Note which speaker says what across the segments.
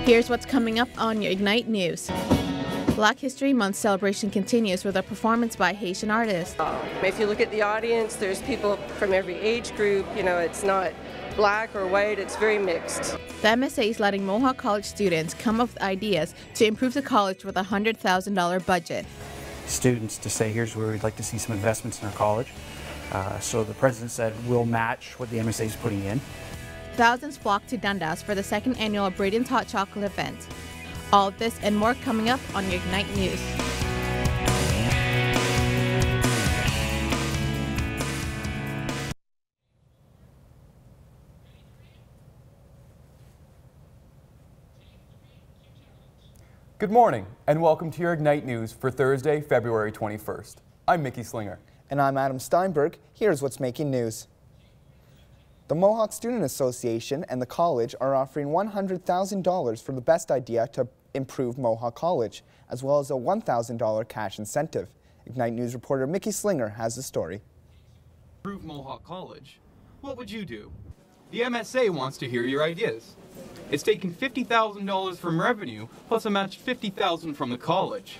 Speaker 1: Here's what's coming up on your Ignite News. Black History Month celebration continues with a performance by Haitian artists.
Speaker 2: If you look at the audience, there's people from every age group. You know, it's not black or white, it's very mixed.
Speaker 1: The MSA is letting Mohawk College students come up with ideas to improve the college with a $100,000 budget.
Speaker 3: Students to say, here's where we'd like to see some investments in our college. So the president said, we'll match what the MSA is putting in.
Speaker 1: Thousands flocked to Dundas for the second annual Braden's Hot Chocolate event. All of this and more coming up on your Ignite News.
Speaker 4: Good morning and welcome to your Ignite News for Thursday, February 21st. I'm Mickey Slinger.
Speaker 5: And I'm Adam Steinberg. Here's what's making news. The Mohawk Student Association and the college are offering $100,000 for the best idea to improve Mohawk College, as well as a $1,000 cash incentive. Ignite News reporter Mickey Slinger has the story.
Speaker 6: Improve Mohawk College? What would you do? The MSA wants to hear your ideas. It's taken $50,000 from revenue, plus a matched $50,000 from the college.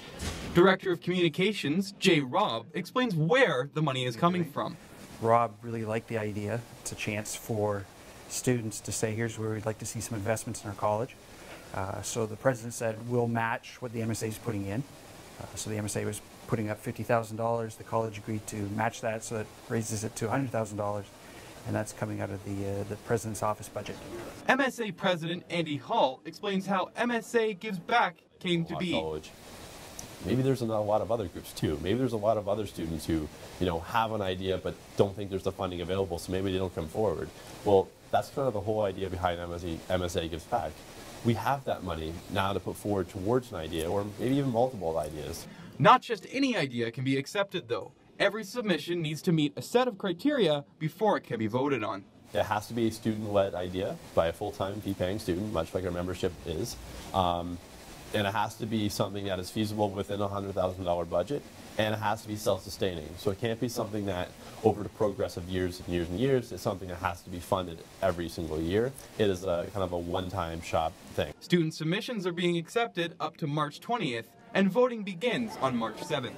Speaker 6: Director of Communications, Jay Robb, explains where the money is coming from.
Speaker 3: Rob really liked the idea. It's a chance for students to say, here's where we'd like to see some investments in our college. So the president said, we'll match what the MSA is putting in. So the MSA was putting up $50,000. The college agreed to match that, so it raises it to $100,000. And that's coming out of the president's office budget.
Speaker 6: MSA President Andy Hall explains how MSA Gives Back came to be.
Speaker 7: College. Maybe there's a lot of other groups too. Maybe there's a lot of other students who, have an idea but don't think there's the funding available, so maybe they don't come forward. Well, that's kind of the whole idea behind MSA Gives Back. We have that money now to put forward towards an idea, or maybe even multiple ideas.
Speaker 6: Not just any idea can be accepted though. Every submission needs to meet a set of criteria before it can be voted on.
Speaker 7: It has to be a student-led idea by a full-time fee-paying student, much like our membership is. And it has to be something that is feasible within a $100,000 budget, and it has to be self-sustaining. So it can't be something that over the progress of years and years and years, it's something that has to be funded every single year. It is a kind of a one-time shop thing.
Speaker 6: Student submissions are being accepted up to March 20th, and voting begins on March 7th.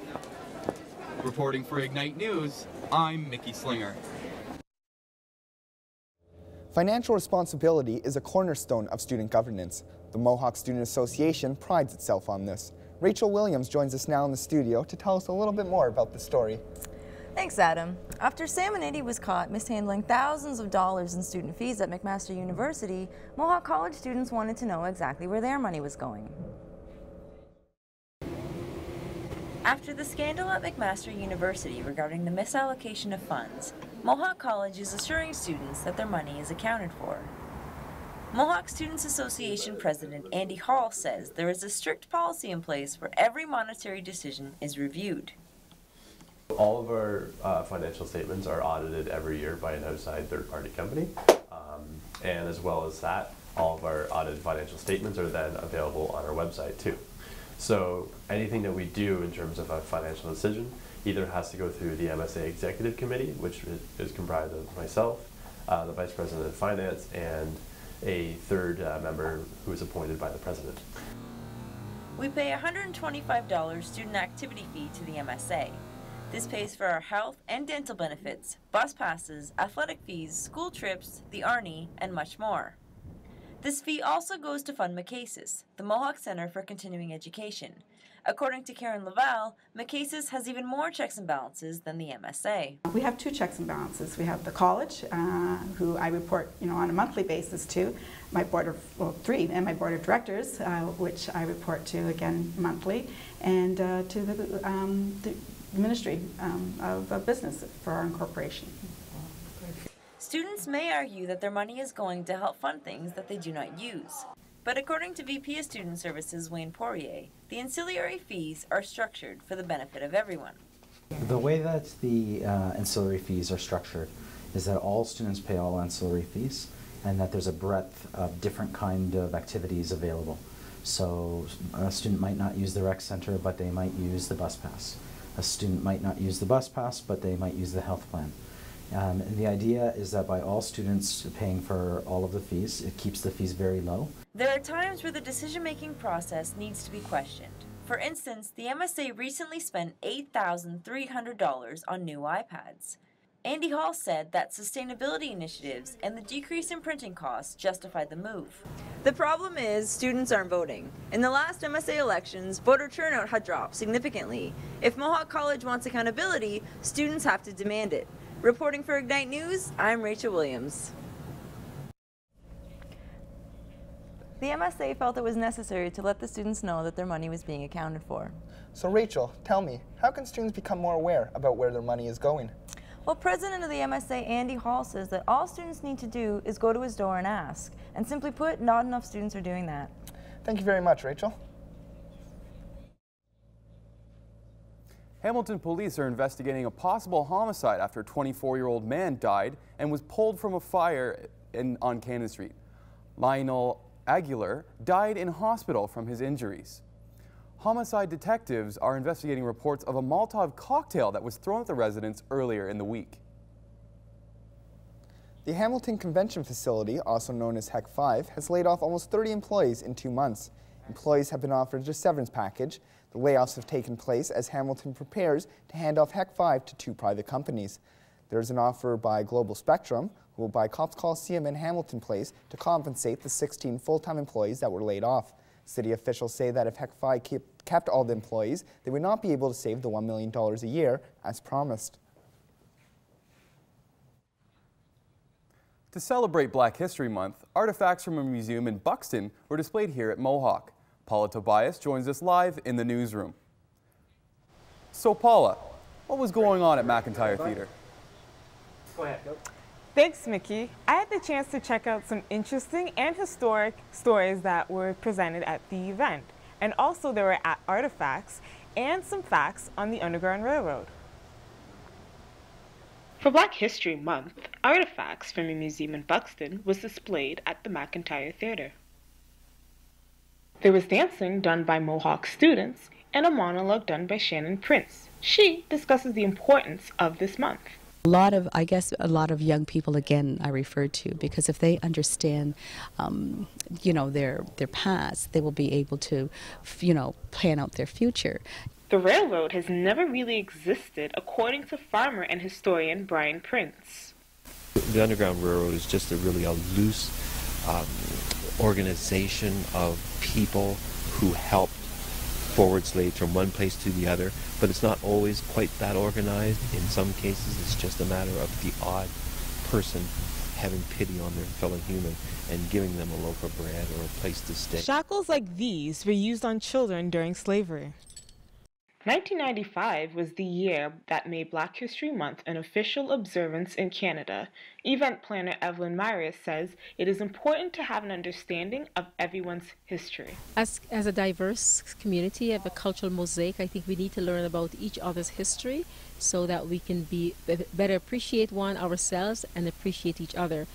Speaker 6: Reporting for Ignite News, I'm Mickey Slinger.
Speaker 5: Financial responsibility is a cornerstone of student governance. The Mohawk Student Association prides itself on this. Rachel Williams joins us now in the studio to tell us a little bit more about the story.
Speaker 8: Thanks, Adam. After Sam and Eddie was caught mishandling thousands of dollars in student fees at McMaster University, Mohawk College students wanted to know exactly where their money was going. After the scandal at McMaster University regarding the misallocation of funds, Mohawk College is assuring students that their money is accounted for. Mohawk Students Association President Andy Hall says there is a strict policy in place where every monetary decision is reviewed.
Speaker 7: All of our financial statements are audited every year by an outside third-party company. And as well as that, all of our audited financial statements are then available on our website too. So anything that we do in terms of a financial decision either has to go through the MSA Executive Committee, which is comprised of myself, the Vice President of Finance, and a third member who is appointed by the President.
Speaker 8: We pay a $125 student activity fee to the MSA. This pays for our health and dental benefits, bus passes, athletic fees, school trips, the Arnie, and much more. This fee also goes to fund McCases, the Mohawk Center for Continuing Education. According to Karen Laval, McCases has even more checks and balances than the MSA.
Speaker 9: We have two checks and balances. We have the college, who I report, on a monthly basis to, my board of, three, and my board of directors, which I report to again monthly, and to the Ministry of Business for our incorporation.
Speaker 8: Students may argue that their money is going to help fund things that they do not use. But according to VP of Student Services Wayne Poirier, the ancillary fees are structured for the benefit of everyone.
Speaker 10: The way that the ancillary fees are structured is that all students pay all ancillary fees, and that there's a breadth of different kind of activities available. So a student might not use the rec center, but they might use the bus pass. A student might not use the bus pass, but they might use the health plan. And the idea is that by all students paying for all of the fees, it keeps the fees very low.
Speaker 8: There are times where the decision-making process needs to be questioned. For instance, the MSA recently spent $8,300 on new iPads. Andy Hall said that sustainability initiatives and the decrease in printing costs justified the move. The problem is students aren't voting. In the last MSA elections, voter turnout had dropped significantly. If Mohawk College wants accountability, students have to demand it. Reporting for Ignite News, I'm Rachel Williams. The MSA felt it was necessary to let the students know that their money was being accounted for.
Speaker 5: So Rachel, tell me, how can students become more aware about where their money is going?
Speaker 8: Well, President of the MSA, Andy Hall, says that all students need to do is go to his door and ask. And simply put, not enough students are doing that.
Speaker 5: Thank you very much, Rachel.
Speaker 4: Hamilton police are investigating a possible homicide after a 24-year-old man died and was pulled from a fire on Cannon Street. Lionel Aguilar died in hospital from his injuries. Homicide detectives are investigating reports of a Molotov cocktail that was thrown at the residence earlier in the week.
Speaker 5: The Hamilton Convention Facility, also known as HEC 5, has laid off almost 30 employees in 2 months. Employees have been offered a severance package. The layoffs have taken place as Hamilton prepares to hand off HEC 5 to 2 private companies. There is an offer by Global Spectrum, who will buy Cops Coliseum and Hamilton Place to compensate the 16 full-time employees that were laid off. City officials say that if HEC 5 kept all the employees, they would not be able to save the $1 million a year as promised.
Speaker 4: To celebrate Black History Month, artifacts from a museum in Buxton were displayed here at Mohawk. Paula Tobias joins us live in the newsroom. So Paula, what was going on at McIntyre Theatre?
Speaker 11: Go ahead. Thanks, Mickey. I had the chance to check out some interesting and historic stories that were presented at the event. And also there were artifacts and some facts on the Underground Railroad.
Speaker 12: For Black History Month, artifacts from a museum in Buxton was displayed at the McIntyre Theatre. There was dancing done by Mohawk students and a monologue done by Shannon Prince. She discusses the importance of this month.
Speaker 13: I guess a lot of young people, again, I refer to, because if they understand, their past, they will be able to, plan out their future.
Speaker 12: The railroad has never really existed, according to farmer and historian Brian Prince.
Speaker 14: The Underground Railroad is just a loose organization of people who helped forward slaves from one place to the other, but it's not always quite that organized. In some cases, it's just a matter of the odd person having pity on their fellow human and giving them a loaf of bread or a place to stay.
Speaker 11: Shackles like these were used on children during slavery.
Speaker 12: 1995 was the year that made Black History Month an official observance in Canada. Event planner Evelyn Myers says it is important to have an understanding of everyone's history.
Speaker 15: As a diverse community, of a cultural mosaic, I think we need to learn about each other's history so that we can better appreciate ourselves and appreciate each other.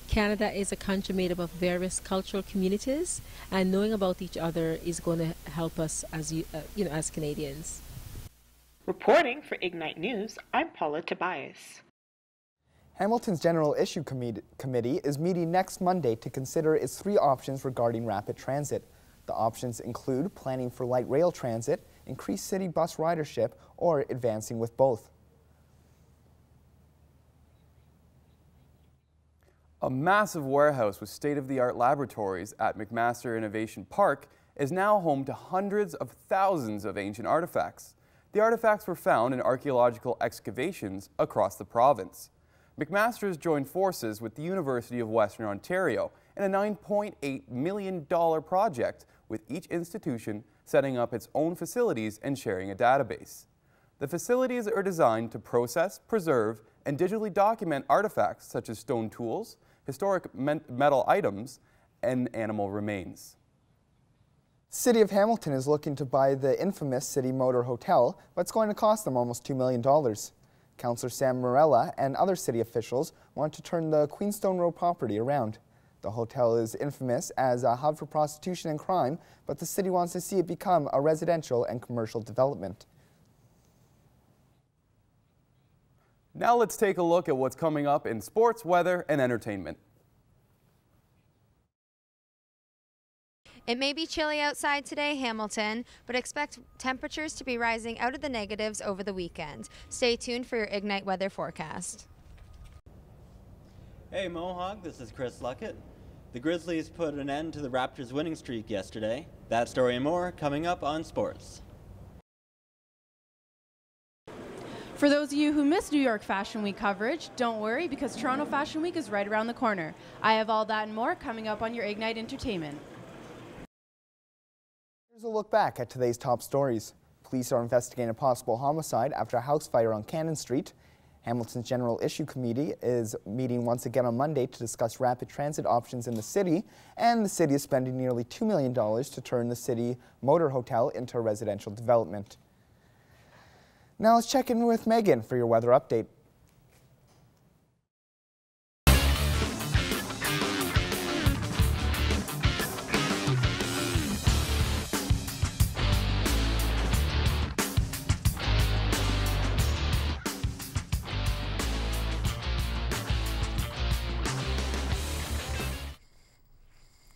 Speaker 15: Canada is a country made up of various cultural communities, and knowing about each other is going to help us as as Canadians.
Speaker 12: Reporting for Ignite News, I'm Paula Tobias.
Speaker 5: Hamilton's General Issue Committee is meeting next Monday to consider its 3 options regarding rapid transit. The options include planning for light rail transit, increased city bus ridership, or advancing with both.
Speaker 4: A massive warehouse with state-of-the-art laboratories at McMaster Innovation Park is now home to hundreds of thousands of ancient artifacts. The artifacts were found in archaeological excavations across the province. McMaster's joined forces with the University of Western Ontario in a $9.8 million project, with each institution setting up its own facilities and sharing a database. The facilities are designed to process, preserve, and digitally document artifacts such as stone tools, historic metal items, and animal remains.
Speaker 5: City of Hamilton is looking to buy the infamous City Motor Hotel, but it's going to cost them almost $2 million. Councillor Sam Morella and other city officials want to turn the Queenstone Road property around. The hotel is infamous as a hub for prostitution and crime, but the city wants to see it become a residential and commercial development.
Speaker 4: Now let's take a look at what's coming up in sports, weather, and entertainment.
Speaker 16: It may be chilly outside today, Hamilton, but expect temperatures to be rising out of the negatives over the weekend. Stay tuned for your Ignite weather forecast.
Speaker 17: Hey Mohawk, this is Chris Luckett. The Grizzlies put an end to the Raptors' winning streak yesterday. That story and more coming up on Sports.
Speaker 18: For those of you who missed New York Fashion Week coverage, don't worry because Toronto Fashion Week is right around the corner. I have all that and more coming up on your Ignite Entertainment.
Speaker 5: Here's a look back at today's top stories. Police are investigating a possible homicide after a house fire on Cannon Street. Hamilton's General Issue Committee is meeting once again on Monday to discuss rapid transit options in the city, and the city is spending nearly $2 million to turn the city motor hotel into a residential development. Now let's check in with Megan for your weather update.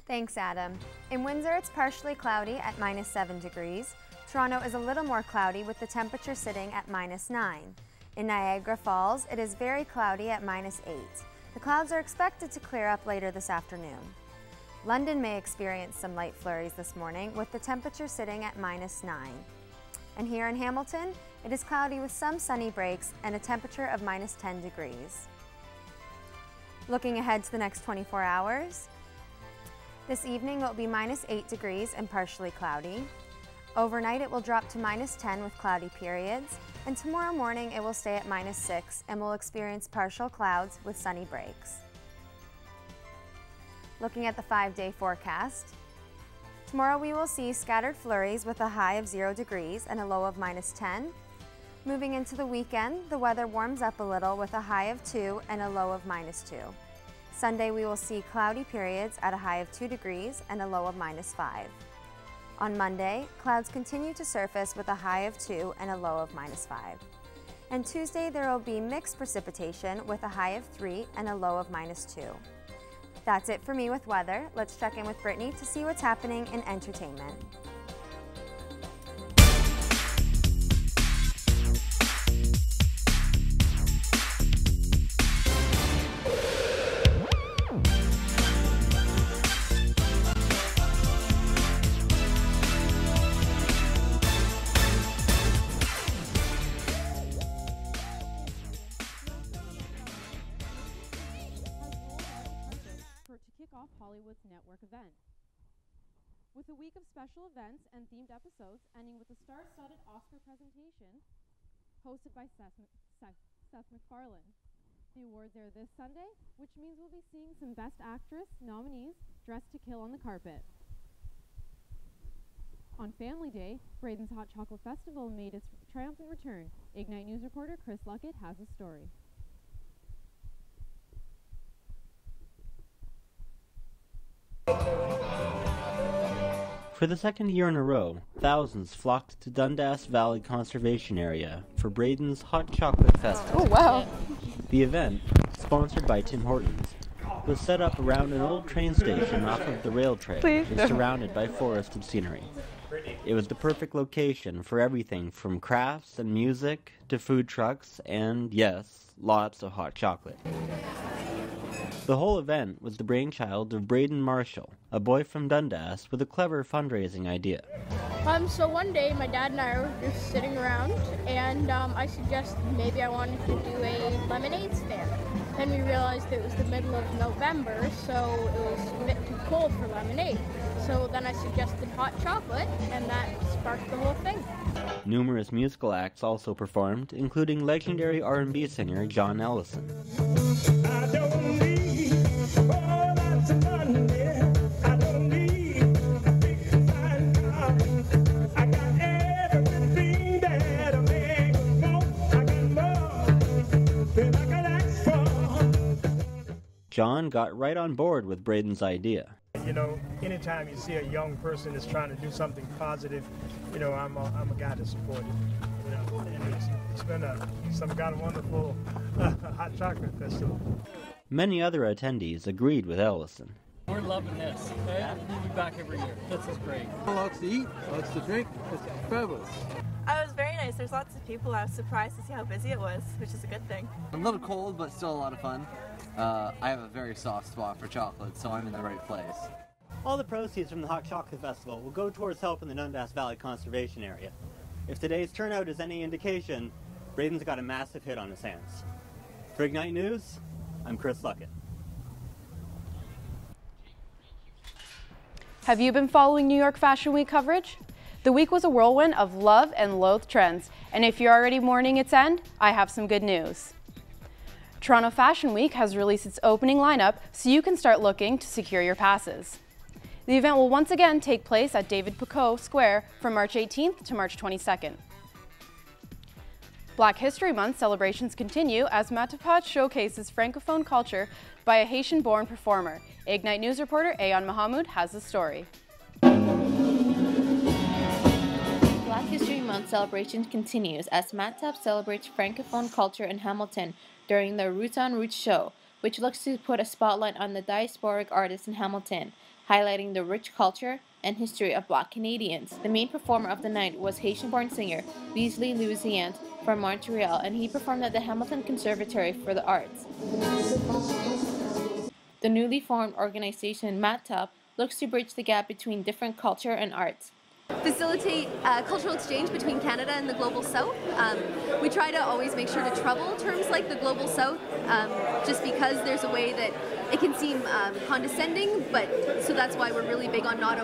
Speaker 16: Thanks, Adam. In Windsor, it's partially cloudy at -7 degrees. Toronto is a little more cloudy with the temperature sitting at -9. In Niagara Falls, it is very cloudy at -8. The clouds are expected to clear up later this afternoon. London may experience some light flurries this morning with the temperature sitting at -9. And here in Hamilton, it is cloudy with some sunny breaks and a temperature of -10 degrees. Looking ahead to the next 24 hours, this evening it will be -8 degrees and partially cloudy. Overnight it will drop to -10 with cloudy periods, and tomorrow morning it will stay at -6 and will experience partial clouds with sunny breaks. Looking at the 5-day forecast, tomorrow we will see scattered flurries with a high of 0 degrees and a low of -10. Moving into the weekend, the weather warms up a little with a high of 2 and a low of -2. Sunday we will see cloudy periods at a high of 2 degrees and a low of -5. On Monday, clouds continue to surface with a high of 2 and a low of -5. And Tuesday there will be mixed precipitation with a high of 3 and a low of -2. That's it for me with weather. Let's check in with Brittany to see what's happening in entertainment.
Speaker 19: Hollywood's network event. With a week of special events and themed episodes ending with a star-studded Oscar presentation hosted by Seth MacFarlane. The awards are this Sunday, which means we'll be seeing some Best Actress nominees dressed to kill on the carpet. On Family Day, Braden's Hot Chocolate Festival made its triumphant return. Ignite News reporter Chris Luckett has a story.
Speaker 17: For the second year in a row, thousands flocked to Dundas Valley Conservation Area for Braden's Hot Chocolate Festival.
Speaker 19: Oh, wow.
Speaker 17: The event, sponsored by Tim Hortons, was set up around an old train station off of the rail trail and surrounded by forested scenery. It was the perfect location for everything from crafts and music to food trucks and, yes, lots of hot chocolate. The whole event was the brainchild of Braden Marshall, a boy from Dundas with a clever fundraising idea.
Speaker 20: So one day my dad and I were just sitting around and I suggested maybe I wanted to do a lemonade stand. Then we realized it was the middle of November, so it was a bit too cold for lemonade. So then I suggested hot chocolate, and that sparked the whole thing.
Speaker 17: Numerous musical acts also performed, including legendary R&B singer John Ellison. John got right on board with Braden's idea.
Speaker 21: You know, anytime you see a young person that's trying to do something positive you know, I'm a guy to support it. You know, and it's been some kind of wonderful hot chocolate festival.
Speaker 17: Many other attendees agreed with Ellison.
Speaker 22: We're loving this. We'll be back every year. This is great.
Speaker 23: Lots to eat, lots to drink. It's fabulous.
Speaker 24: It was very nice. There's lots of people. I was surprised to see how busy it was, which is a good thing.
Speaker 25: A little cold, but still a lot of fun. I have a very soft spot for chocolate, so I'm in the right place.
Speaker 17: All the proceeds from the Hot Chocolate Festival will go towards helping the Dundas Valley Conservation Area. If today's turnout is any indication, Braden's got a massive hit on his hands. For Ignite News, I'm Chris Luckett.
Speaker 18: Have you been following New York Fashion Week coverage? The week was a whirlwind of love and loathe trends, and if you're already mourning its end, I have some good news. Toronto Fashion Week has released its opening lineup so you can start looking to secure your passes. The event will once again take place at David Picot Square from March 18th to March 22nd. Black History Month celebrations continue as Matapach showcases Francophone culture by a Haitian-born performer. Ignite News reporter Ayan Mahamoud has the story.
Speaker 1: Black History Month celebration continues as Matap celebrates Francophone culture in Hamilton during the Roots on Roots show, which looks to put a spotlight on the diasporic artists in Hamilton, highlighting the rich culture and history of Black Canadians. The main performer of the night was Haitian-born singer Beasley Louisiant from Montreal, and he performed at the Hamilton Conservatory for the Arts. The newly formed organization Matap looks to bridge the gap between different culture and arts.
Speaker 26: Facilitate cultural exchange between Canada and the Global South. We try to always make sure to trouble terms like the Global South, just because there's a way that it can seem condescending, but so that's why we're really big on not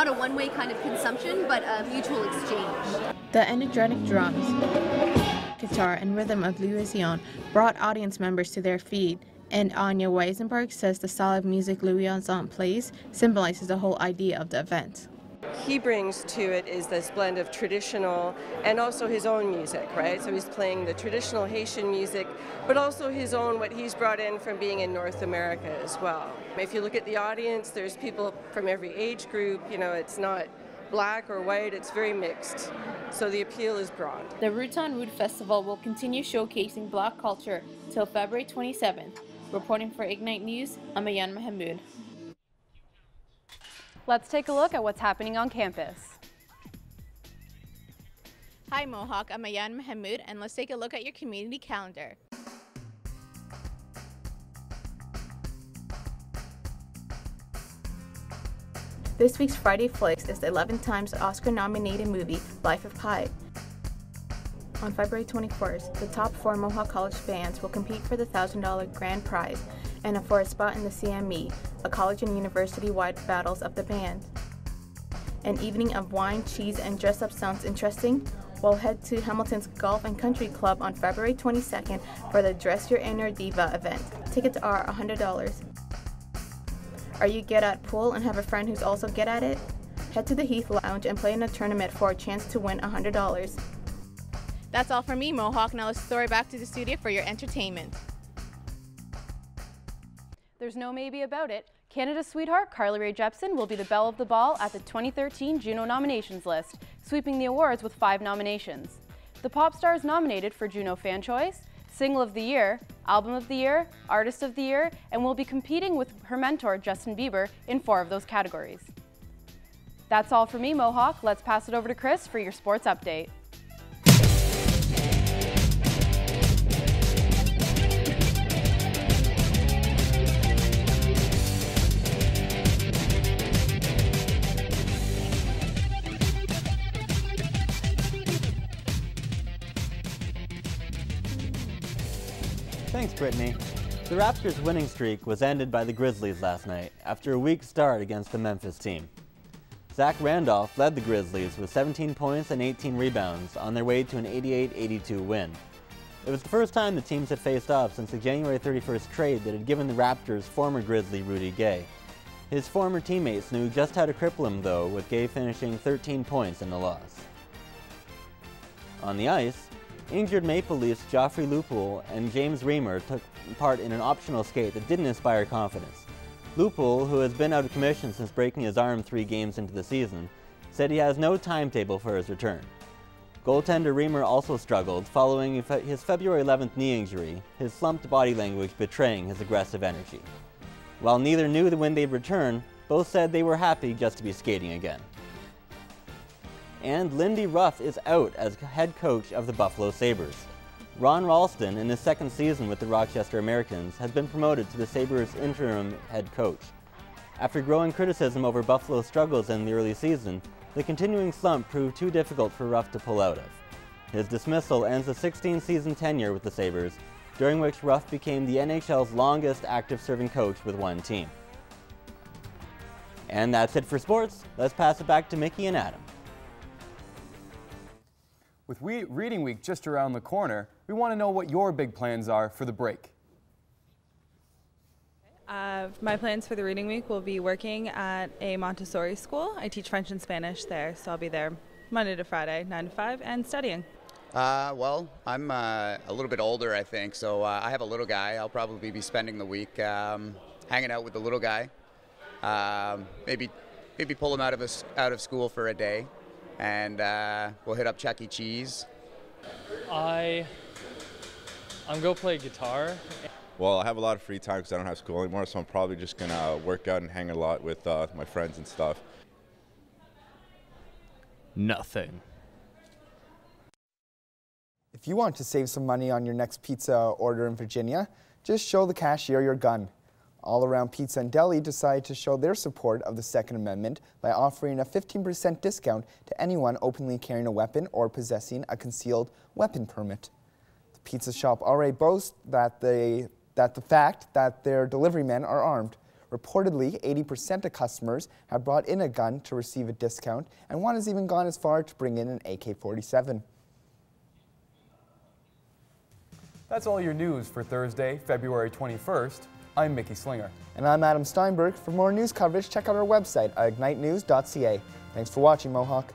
Speaker 26: a one-way kind of consumption, but a mutual exchange.
Speaker 1: The energetic drums, guitar, and rhythm of Louisian brought audience members to their feet, and Anya Weisenberg says the style of music Louisian plays symbolizes the whole idea of the event.
Speaker 2: He brings to it is this blend of traditional and also his own music, right? So he's playing the traditional Haitian music, but also his own, what he's brought in from being in North America as well. If you look at the audience, there's people from every age group, you know, it's not black or white, it's very mixed. So the appeal is broad.
Speaker 1: The Roots on Root Festival will continue showcasing Black culture till February 27th. Reporting for Ignite News, I'm Ayan Mahamoud.
Speaker 18: Let's take a look at what's happening on campus.
Speaker 1: Hi Mohawk, I'm Ayan Mahamoud, and let's take a look at your community calendar. This week's Friday Flicks is the 11th times Oscar-nominated movie Life of Pi. On February 21st, the top 4 Mohawk College bands will compete for the $1,000 grand prize and for a spot in the CME, a college and university-wide battles of the band. An evening of wine, cheese, and dress-up sounds interesting? Well, head to Hamilton's Golf and Country Club on February 22nd for the Dress Your Inner Diva event. Tickets are $100. Are you good at pool and have a friend who's also good at it? Head to the Heath Lounge and play in a tournament for a chance to win $100. That's all from me, Mohawk. Now let's throw it back to the studio for your entertainment.
Speaker 18: There's no maybe about it. Canada's sweetheart, Carly Rae Jepsen, will be the belle of the ball at the 2013 Juno nominations list, sweeping the awards with 5 nominations. The pop star is nominated for Juno Fan Choice, Single of the Year, Album of the Year, Artist of the Year, and will be competing with her mentor, Justin Bieber, in 4 of those categories. That's all for me, Mohawk. Let's pass it over to Chris for your sports update.
Speaker 17: Thanks, Brittany. The Raptors' winning streak was ended by the Grizzlies last night after a weak start against the Memphis team. Zach Randolph led the Grizzlies with 17 points and 18 rebounds on their way to an 88-82 win. It was the first time the teams had faced off since the January 31st trade that had given the Raptors former Grizzly Rudy Gay. His former teammates knew just how to cripple him though, with Gay finishing 13 points in the loss. On the ice, injured Maple Leafs Joffrey Lupul and James Reimer took part in an optional skate that didn't inspire confidence. Lupul, who has been out of commission since breaking his arm 3 games into the season, said he has no timetable for his return. Goaltender Reimer also struggled following his February 11th knee injury, his slumped body language betraying his aggressive energy. While neither knew when they'd return, both said they were happy just to be skating again. And Lindy Ruff is out as head coach of the Buffalo Sabres. Ron Ralston, in his second season with the Rochester Americans, has been promoted to the Sabres' interim head coach. After growing criticism over Buffalo's struggles in the early season, the continuing slump proved too difficult for Ruff to pull out of. His dismissal ends a 16-season tenure with the Sabres, during which Ruff became the NHL's longest active-serving coach with one team. And that's it for sports. Let's pass it back to Mickey and Adam.
Speaker 4: With Reading Week just around the corner, we want to know what your big plans are for the break.
Speaker 3: My plans for the Reading Week will be working at a Montessori school. I teach French and Spanish there, so I'll be there Monday to Friday, 9 to 5, and studying.
Speaker 6: Well, I'm a little bit older, I think, so I have a little guy. I'll probably be spending the week hanging out with the little guy. Maybe pull him out of school for a day, and we'll hit up Chuck E. Cheese.
Speaker 22: I'm going to play guitar.
Speaker 7: Well, I have a lot of free time because I don't have school anymore, so I'm probably just going to work out and hang a lot with my friends and stuff.
Speaker 22: Nothing.
Speaker 5: If you want to save some money on your next pizza order in Virginia, just show the cashier your gun. All Around Pizza and Deli decided to show their support of the Second Amendment by offering a 15% discount to anyone openly carrying a weapon or possessing a concealed weapon permit. The pizza shop already boasts that the fact that their delivery men are armed. Reportedly, 80% of customers have brought in a gun to receive a discount, and one has even gone as far to bring in an AK-47.
Speaker 4: That's all your news for Thursday, February 21st. I'm Mickey Slinger.
Speaker 5: And I'm Adam Steinberg. For more news coverage, check out our website at ignitenews.ca. Thanks for watching, Mohawk.